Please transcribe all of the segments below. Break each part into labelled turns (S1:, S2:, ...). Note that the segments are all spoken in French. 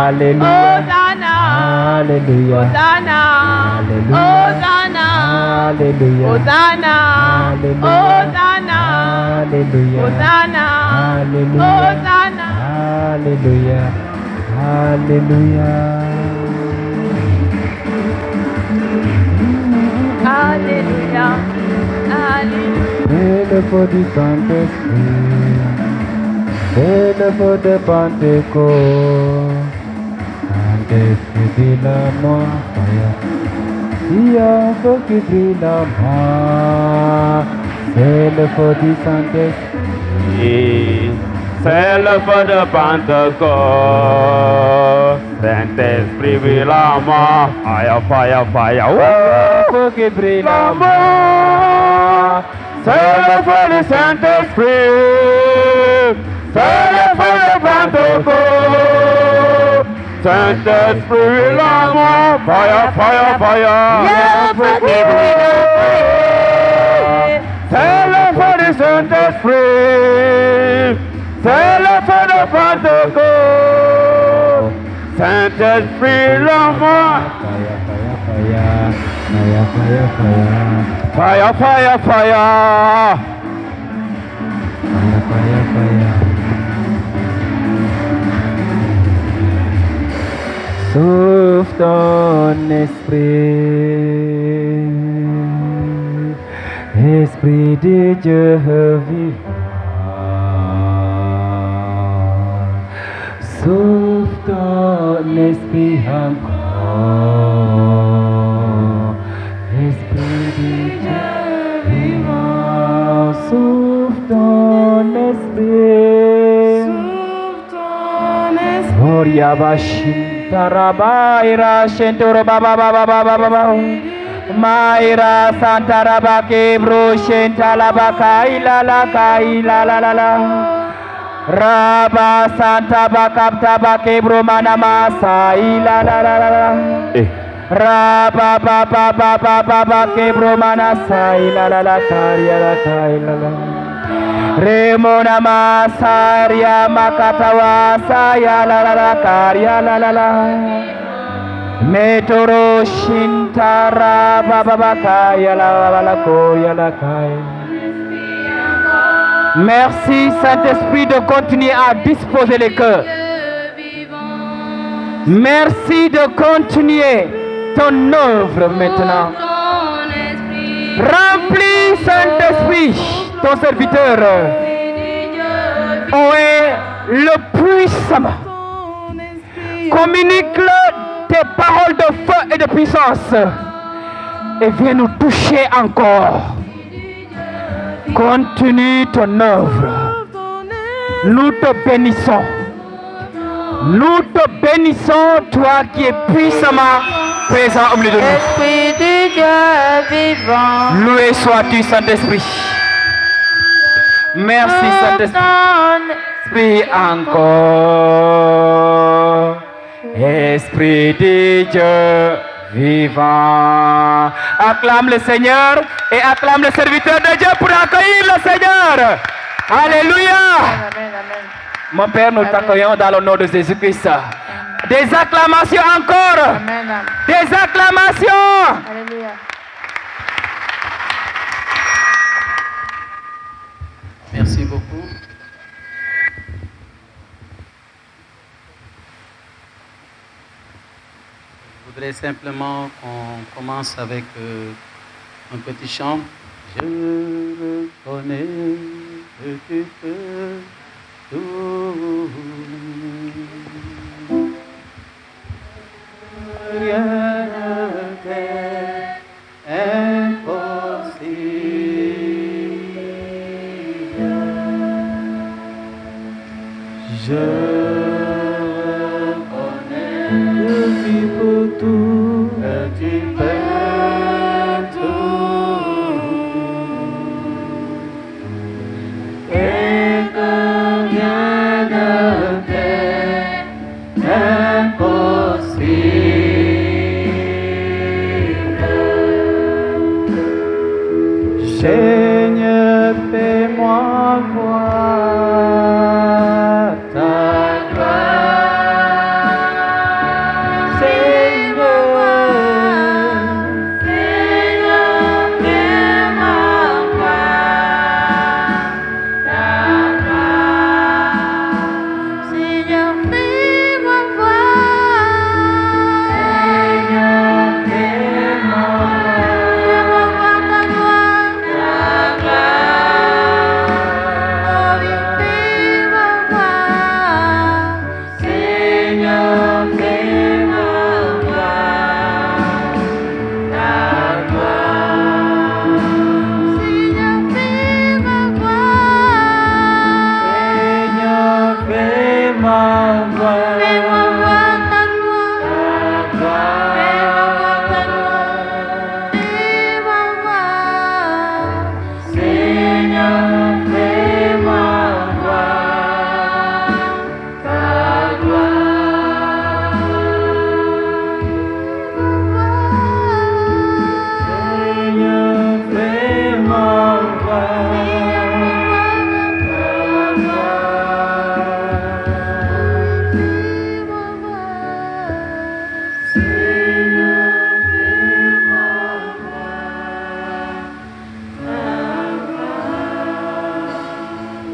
S1: Hosanna,
S2: Alléluia.
S1: Hosanna,
S2: Alléluia.
S1: Hosanna,
S2: Alléluia.
S1: Hosanna,
S2: Alléluia.
S1: Hosanna,
S2: Alléluia.
S1: Hosanna,
S2: Alléluia. Alléluia.
S1: Alléluia, Alléluia.
S2: C'est le feu du Saint-Esprit, c'est le feu de Pentecôte. Saint-Esprit, dis-le-moi, il y a un feu qui brille là-bas, c'est le feu du Saint-Esprit.
S3: C'est le feu de Pentecôte. Saint-Esprit, brille là-bas. Fire, fire, fire.
S2: Le feu qui brille là-bas,
S3: C'est le feu du Saint-Esprit. C'est le feu de Pentecôte. Saint-Esprit, là-bas. Fire, fire, fire. C'est le feu du Saint-Esprit. C'est le feu de Pentecôte. Saint-Esprit, là-bas.
S2: fire, fire, fire, fire, fire,
S3: Fire, fire, fire.
S2: fire, fire, fire. Souffle ton esprit, Esprit de Dieu vivant. Souffle ton esprit encore, Esprit de Dieu vivant. Souffle ton esprit, Gloria Bashin. Tarabaira Shentoro Baba Baba Baba Baba Maira Santaraba Kebro Shentalabaka Ilalaka Ilalala Raba Santa Bakapta Bakebro Manamasa Ilalala Raba Baba Baba Baba Kebro Manasa Ilalala Karia Kailala Remona Masaria Makatawa Saya la la la Karia la la la Metoro Shintara Baba Kaya la la Koya la Kaya. Merci Saint-Esprit de continuer à disposer les cœurs. Merci de continuer ton œuvre maintenant. Remplis Saint-Esprit ton serviteur. Oh, est le puissant. Communique-le tes paroles de feu et de puissance. Et viens nous toucher encore. Continue ton œuvre. Nous te bénissons. Nous te bénissons, toi qui es puissamment présent au milieu de nous.
S1: Esprit du Dieu vivant.
S2: Loué sois-tu, Saint-Esprit. Merci, Saint-Esprit, encore. Esprit de Dieu vivant. Acclame le Seigneur et acclame le serviteur de Dieu pour accueillir le Seigneur. Alléluia.
S1: Amen, amen.
S2: Mon Père, nous t'accueillons dans le nom de Jésus-Christ. Des acclamations encore.
S1: Amen.
S2: Des acclamations.
S1: Alléluia.
S4: Merci beaucoup. Je voudrais simplement qu'on commence avec un petit chant. Je reconnais que tu peux tout. Rien ne t'est impossible. Je reconnais que tu peux tout, que tu peux tout, et que rien ne t'est impossible. Seigneur, fais-moi voir ta gloire.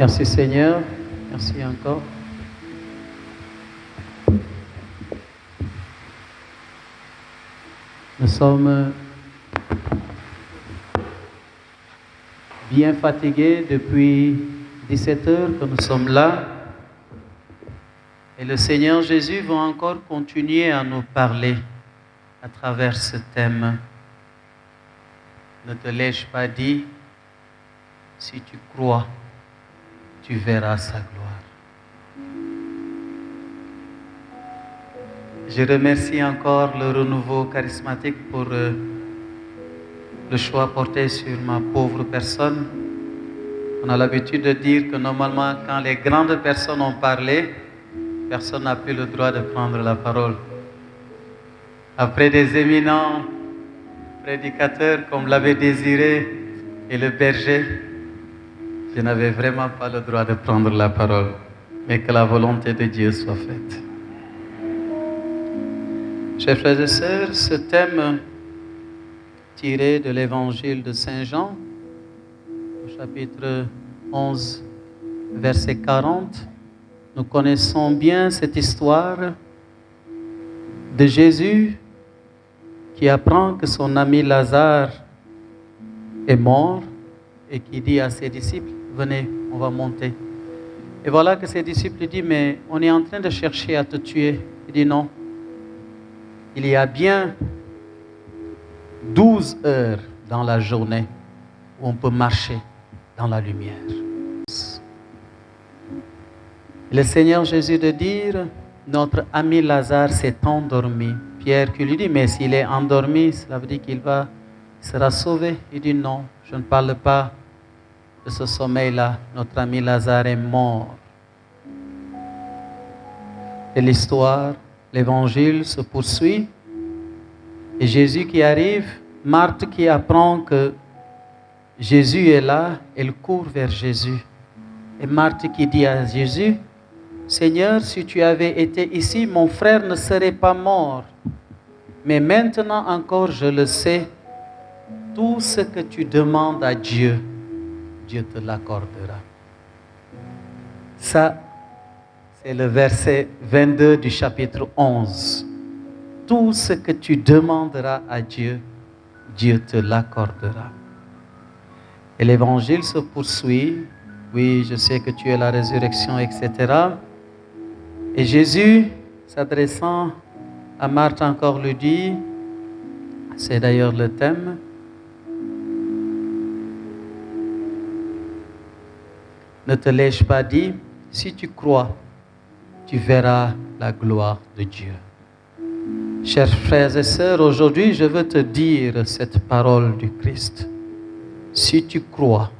S4: Merci Seigneur. Merci encore. Nous sommes bien fatigués depuis 17 heures que nous sommes là. Et le Seigneur Jésus va encore continuer à nous parler à travers ce thème. Ne te l'ai-je pas dit, si tu crois, tu verras sa gloire. Je remercie encore le renouveau charismatique pour le choix porté sur ma pauvre personne. On a l'habitude de dire que normalement, quand les grandes personnes ont parlé, personne n'a plus le droit de prendre la parole. Après des éminents prédicateurs comme l'avait désiré et le berger, je n'avais vraiment pas le droit de prendre la parole, mais que la volonté de Dieu soit faite. Chers frères et sœurs, ce thème tiré de l'évangile de Saint Jean, au chapitre 11, verset 40, nous connaissons bien cette histoire de Jésus qui apprend que son ami Lazare est mort et qui dit à ses disciples, venez, on va monter. Et voilà que ses disciples disent, mais on est en train de chercher à te tuer. Il dit non. Il y a bien 12 heures dans la journée où on peut marcher dans la lumière. Le Seigneur Jésus de dire, notre ami Lazare s'est endormi. Pierre qui lui dit, mais s'il est endormi, cela veut dire qu'il sera sauvé. Il dit non, je ne parle pas de ce sommeil-là. Notre ami Lazare est mort. Et l'histoire, l'évangile se poursuit. Et Jésus qui arrive, Marthe qui apprend que Jésus est là, elle court vers Jésus. Et Marthe qui dit à Jésus, Seigneur, si tu avais été ici, mon frère ne serait pas mort. Mais maintenant encore, je le sais, tout ce que tu demandes à Dieu, Dieu te l'accordera. Ça, c'est le verset 22 du chapitre 11. Tout ce que tu demanderas à Dieu, Dieu te l'accordera. Et l'évangile se poursuit. Oui, je sais que tu es la résurrection, etc. Et Jésus, s'adressant à Marthe encore, lui dit, c'est d'ailleurs le thème, ne te l'ai-je pas dit, si tu crois, tu verras la gloire de Dieu. Chers frères et sœurs, aujourd'hui, je veux te dire cette parole du Christ. Si tu crois,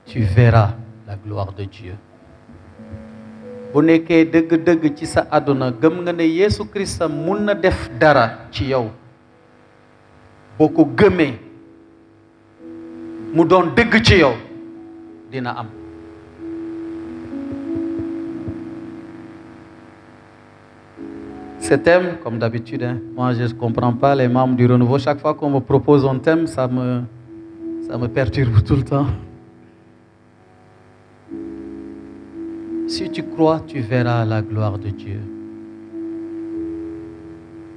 S4: tu verras la gloire de Dieu. Bu nekkee dëgg-dëgg ci sa àdduna gëm nga ne Yeesu Krista mun na def dara ci yow boo ko gëmee mu doon dëgg ci yow dina am. Ce thème, comme d'habitude, moi je ne comprends pas les membres du renouveau. Chaque fois qu'on me propose un thème, ça me perturbe tout le temps. Si tu crois, tu verras la gloire de Dieu.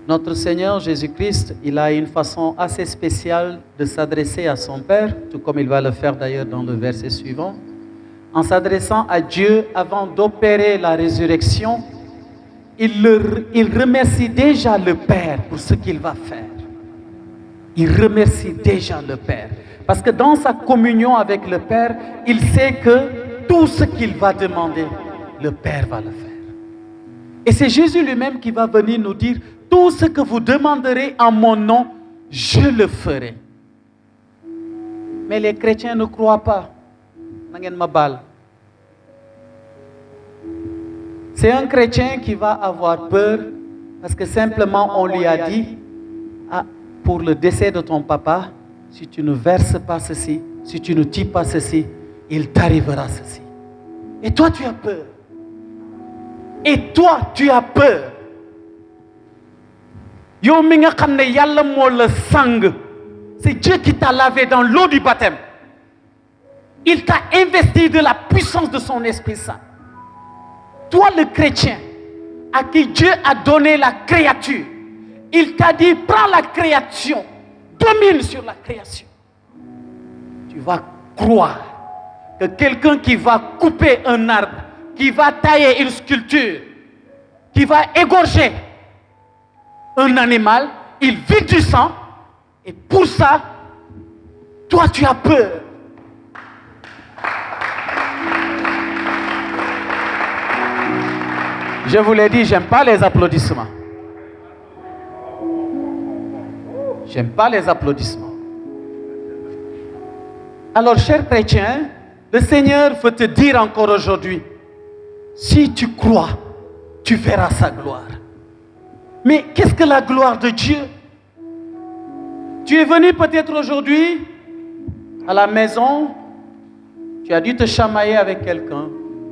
S4: Notre Seigneur Jésus-Christ, il a une façon assez spéciale de s'adresser à son Père, tout comme il va le faire d'ailleurs dans le verset suivant. En s'adressant à Dieu avant d'opérer la résurrection, il remercie déjà le Père pour ce qu'il va faire. Il remercie déjà le Père. Parce que dans sa communion avec le Père, il sait que tout ce qu'il va demander, le Père va le faire. Et c'est Jésus lui-même qui va venir nous dire, tout ce que vous demanderez en mon nom, je le ferai. Mais les chrétiens ne croient pas. C'est un chrétien qui va avoir peur parce que simplement on lui a dit, pour le décès de ton papa, si tu ne verses pas ceci, si tu ne tues pas ceci, il t'arrivera ceci. Et toi, tu as peur. Et toi, tu as peur. Yow mi nga xam ne Yàlla moo la sang, c'est Dieu qui t'a lavé dans l'eau du baptême. Il t'a investi de la puissance de son Esprit Saint. Toi, le chrétien, à qui Dieu a donné la créature, il t'a dit, prends la création, domine sur la création. Tu vas croire que quelqu'un qui va couper un arbre, qui va tailler une sculpture, qui va égorger un animal, il vide du sang, et pour ça, toi tu as peur. Je vous l'ai dit, j'aime pas les applaudissements. J'aime pas les applaudissements. Alors, chers chrétiens, le Seigneur veut te dire encore aujourd'hui, si tu crois, tu verras sa gloire. Mais qu'est-ce que la gloire de Dieu? Tu es venu peut-être aujourd'hui à la maison, tu as dû te chamailler avec quelqu'un.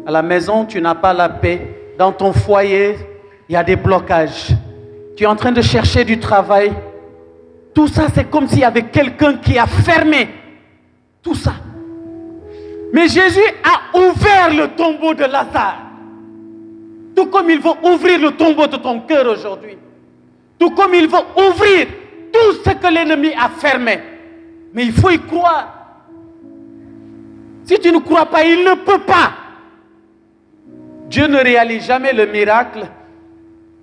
S4: À la maison, tu n'as pas la paix. Dans ton foyer, il y a des blocages. Tu es en train de chercher du travail. Tout ça, c'est comme s'il y avait quelqu'un qui a fermé tout ça. Mais Jésus a ouvert le tombeau de Lazare. Tout comme il veut ouvrir le tombeau de ton cœur aujourd'hui. Tout comme il veut ouvrir tout ce que l'ennemi a fermé. Mais il faut y croire. Si tu ne crois pas, il ne peut pas. Dieu ne réalise jamais le miracle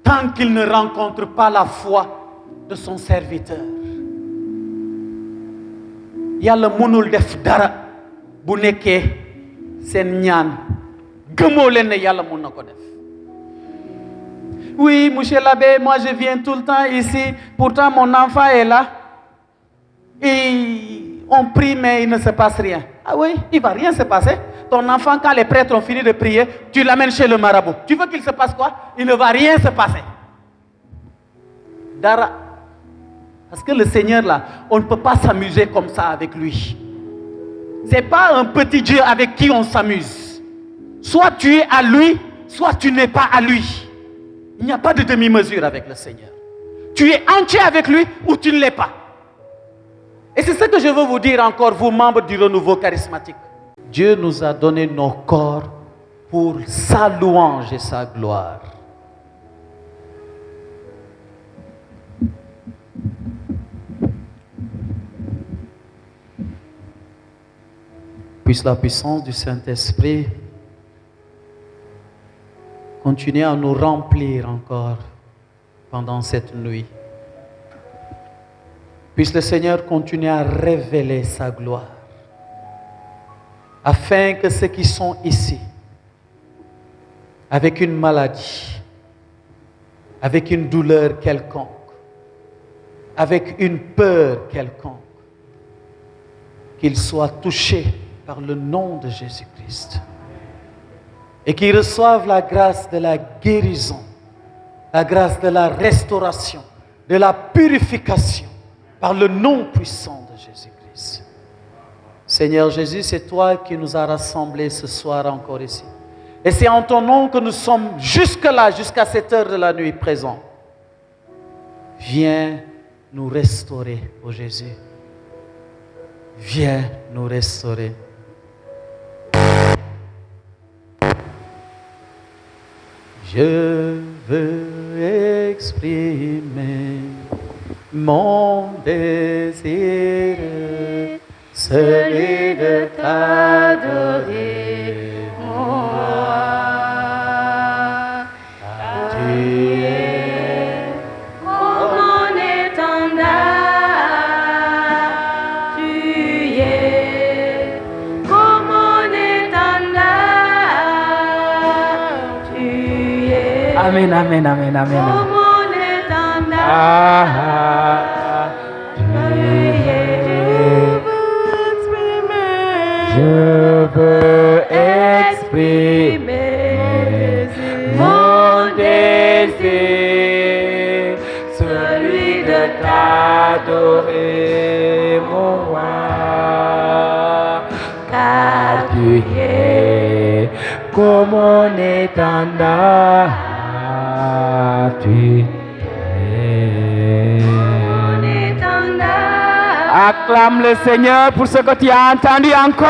S4: tant qu'il ne rencontre pas la foi de son serviteur. Yàlla mënul def dara bu nekkee seen ñaan gëmoo leen ne yàlla mën na ko def. Oui, monsieur l'abbé, moi je viens tout le temps ici, pourtant mon enfant est là et on prie mais il ne se passe rien. Ah oui, il ne va rien se passer. Ton enfant, quand les prêtres ont fini de prier, tu l'amènes chez le marabout. Tu veux qu'il se passe quoi? Il ne va rien se passer. Dara. Parce que le Seigneur là, on ne peut pas s'amuser comme ça avec lui. Ce n'est pas un petit Dieu avec qui on s'amuse. Soit tu es à lui, soit tu n'es pas à lui. Il n'y a pas de demi-mesure avec le Seigneur. Tu es entier avec lui ou tu ne l'es pas. Et c'est ce que je veux vous dire encore, vous membres du renouveau charismatique. Dieu nous a donné nos corps pour sa louange et sa gloire. Puisse la puissance du Saint-Esprit continuer à nous remplir encore pendant cette nuit. Puisse le Seigneur continuer à révéler sa gloire, afin que ceux qui sont ici, avec une maladie, avec une douleur quelconque, avec une peur quelconque, qu'ils soient touchés par le nom de Jésus-Christ et qu'ils reçoivent la grâce de la guérison, la grâce de la restauration, de la purification par le nom puissant de Jésus-Christ. Seigneur Jésus, c'est toi qui nous as rassemblés ce soir encore ici. Et c'est en ton nom que nous sommes jusque-là, jusqu'à cette heure de la nuit présents. Viens nous restaurer, ô Jésus. Viens nous restaurer. Je veux exprimer mon désir, celui de t'adorer, mon roi. Tu es
S1: Comme mon étendard, tu es comme mon étendard, tu es
S2: Amen, amen, amen, amen.
S1: comme mon étendard, tu es.
S2: Je veux exprimer mon désir, celui de t'adorer, mon roi. Car tu es comme mon étendard, tu es.
S1: Mon étendard.
S2: Acclame le Seigneur pour ce que tu as entendu encore.